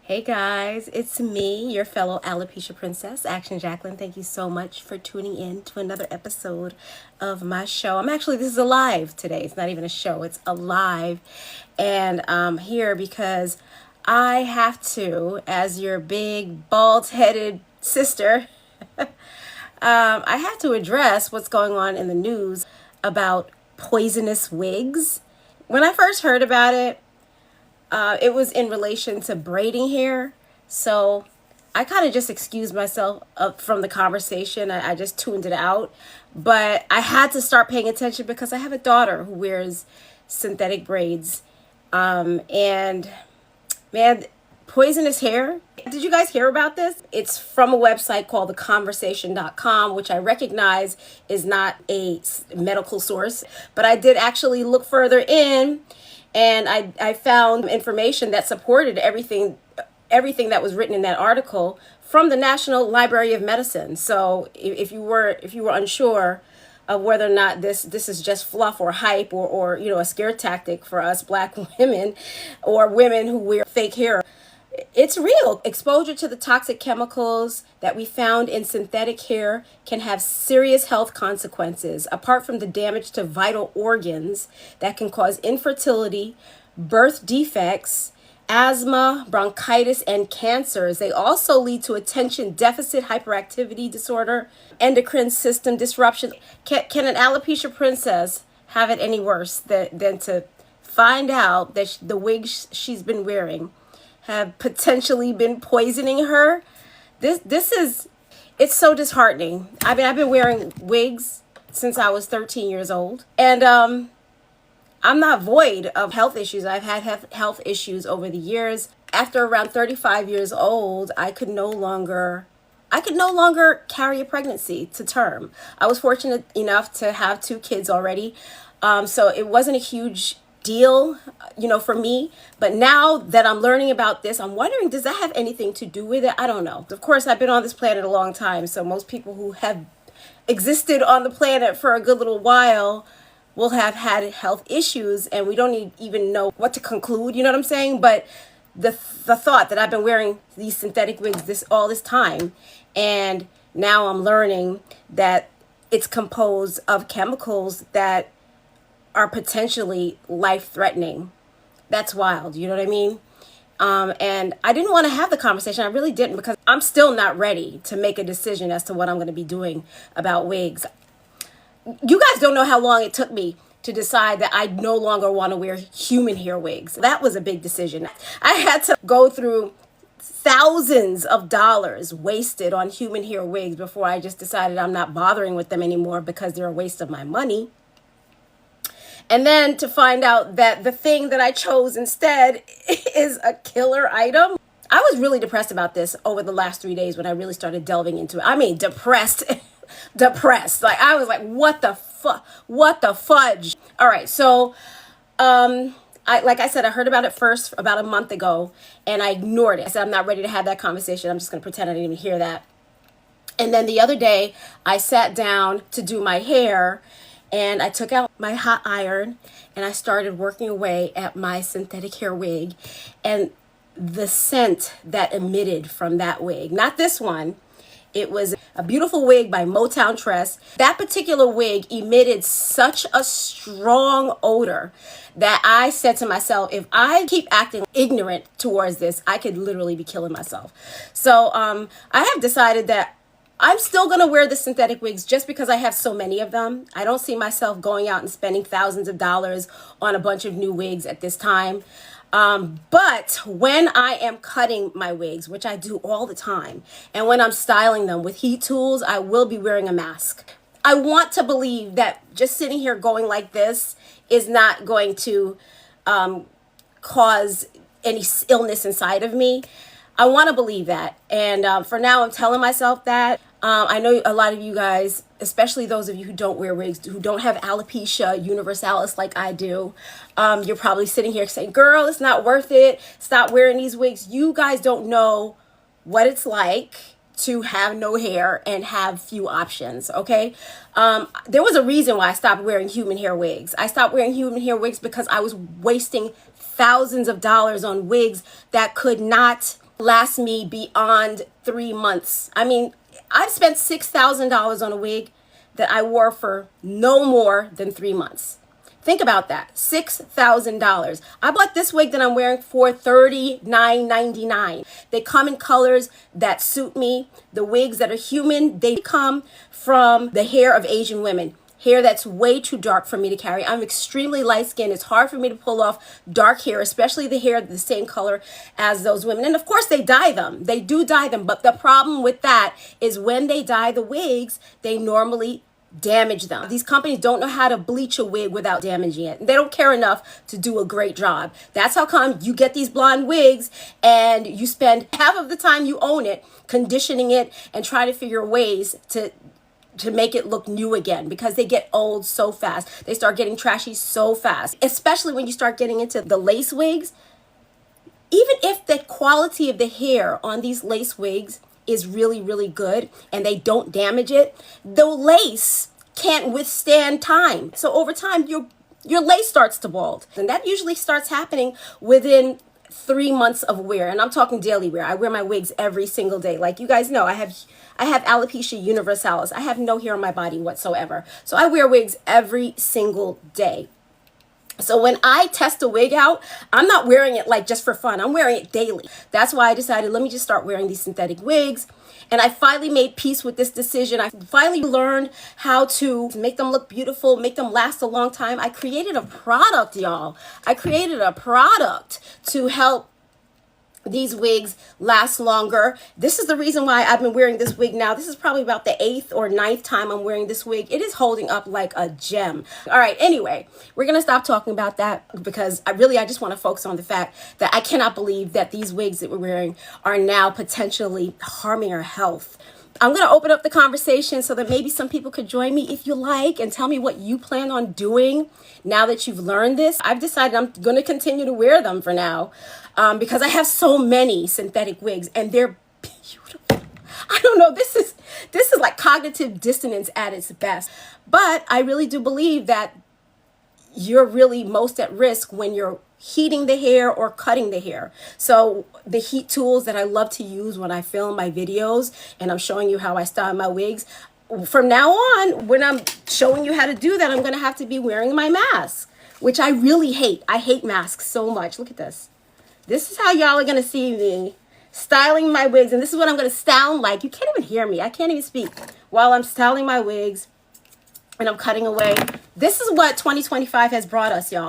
Hey guys, it's me, your fellow alopecia princess, Action Jacqueline. Thank you so much for tuning in to another episode of my show. This is a live today. It's not even a show, it's a live. And I'm here because I have to, as your big bald-headed sister, I have to address what's going on in the news about poisonous wigs. When I first heard about it, it was in relation to braiding hair. So I kind of just excused myself from the conversation. I just tuned it out. But I had to start paying attention because I have a daughter who wears synthetic braids. And man, poisonous hair. Did you guys hear about this? It's from a website called theconversation.com, which I recognize is not a medical source. But I did actually look further in. And I found information that supported everything that was written in that article from the National Library of Medicine. So if you were unsure of whether or not this is just fluff or hype or a scare tactic for us Black women or women who wear fake hair, it's real. Exposure to the toxic chemicals that we found in synthetic hair can have serious health consequences, apart from the damage to vital organs that can cause infertility, birth defects, asthma, bronchitis, and cancers. They also lead to attention deficit hyperactivity disorder, endocrine system disruption. Can an alopecia princess have it any worse than to find out that the wigs she's been wearing have potentially been poisoning her? It's so disheartening. I've been wearing wigs since I was 13 years old. And I'm not void of health issues. I've had health issues over the years. After around 35 years old, I could no longer carry a pregnancy to term. I was fortunate enough to have 2 kids already. So it wasn't a huge deal, for me. But now that I'm learning about this, I'm wondering, does that have anything to do with it? I don't know. Of course, I've been on this planet a long time, so most people who have existed on the planet for a good little while will have had health issues, and we don't even know what to conclude, you know what I'm saying? But the thought that I've been wearing these synthetic wigs all this time, and now I'm learning that it's composed of chemicals that are potentially life-threatening. That's wild, you know what I mean? And I didn't want to have the conversation. I really didn't, because I'm still not ready to make a decision as to what I'm going to be doing about wigs. You guys don't know how long it took me to decide that I no longer want to wear human hair wigs. That was a big decision. I had to go through thousands of dollars wasted on human hair wigs before I just decided I'm not bothering with them anymore because they're a waste of my money. And then to find out that the thing that I chose instead is a killer item. I was really depressed about this over the last 3 days when I really started delving into it. I mean, depressed. Like, I was like, what the fudge? All right. So, like I said, I heard about it first about a month ago and I ignored it. I said, I'm not ready to have that conversation. I'm just going to pretend I didn't even hear that. And then the other day I sat down to do my hair, and I took out my hot iron and I started working away at my synthetic hair wig. And the scent that emitted from that wig, not this one, it was a beautiful wig by Motown Tress. That particular wig emitted such a strong odor that I said to myself, if I keep acting ignorant towards this, I could literally be killing myself. So I have decided that I'm still going to wear the synthetic wigs just because I have so many of them. I don't see myself going out and spending thousands of dollars on a bunch of new wigs at this time. But when I am cutting my wigs, which I do all the time, and when I'm styling them with heat tools, I will be wearing a mask. I want to believe that just sitting here going like this is not going to cause any illness inside of me. I want to believe that. And for now, I'm telling myself that. I know a lot of you guys, especially those of you who don't wear wigs, who don't have alopecia universalis like I do, you're probably sitting here saying, girl, it's not worth it. Stop wearing these wigs. You guys don't know what it's like to have no hair and have few options, okay? There was a reason why I stopped wearing human hair wigs. I stopped wearing human hair wigs because I was wasting thousands of dollars on wigs that could not last me beyond 3 months. I mean, I've spent $6,000 on a wig that I wore for no more than 3 months. Think about that, $6,000. I bought this wig that I'm wearing for $39.99. They come in colors that suit me. The wigs that are human, they come from the hair of Asian women. Hair that's way too dark for me to carry. I'm extremely light skinned. It's hard for me to pull off dark hair, especially the hair the same color as those women. And of course they dye them. They do dye them. But the problem with that is when they dye the wigs, they normally damage them. These companies don't know how to bleach a wig without damaging it. They don't care enough to do a great job. That's how come you get these blonde wigs and you spend half of the time you own it conditioning it and try to figure ways to make it look new again, because they get old so fast. They start getting trashy so fast, especially when you start getting into the lace wigs. Even if the quality of the hair on these lace wigs is really, really good and they don't damage it, the lace can't withstand time. So over time, your lace starts to bald. And that usually starts happening within 3 months of wear. And I'm talking daily wear. I wear my wigs every single day. Like you guys know, I have alopecia universalis. I have no hair on my body whatsoever. So I wear wigs every single day. So when I test a wig out, I'm not wearing it like just for fun. I'm wearing it daily. That's why I decided, let me just start wearing these synthetic wigs. And I finally made peace with this decision. I finally learned how to make them look beautiful, make them last a long time. I created a product, y'all. I created a product to help these wigs last longer. This is the reason why I've been wearing this wig now. This is probably about the 8th or 9th time I'm wearing this wig. It is holding up like a gem. All right, anyway, we're gonna stop talking about that because I just want to focus on the fact that I cannot believe that these wigs that we're wearing are now potentially harming our health. I'm going to open up the conversation so that maybe some people could join me if you like and tell me what you plan on doing now that you've learned this. I've decided I'm going to continue to wear them for now because I have so many synthetic wigs and they're beautiful. I don't know. This is like cognitive dissonance at its best. But I really do believe that you're really most at risk when you're heating the hair or cutting the hair. So the heat tools that I love to use when I film my videos and I'm showing you how I style my wigs, from now on, when I'm showing you how to do that, I'm going to have to be wearing my mask, which I really hate. I hate masks so much. Look at this. This is how y'all are going to see me styling my wigs. And this is what I'm going to sound like. You can't even hear me. I can't even speak while I'm styling my wigs and I'm cutting away. This is what 2025 has brought us, y'all.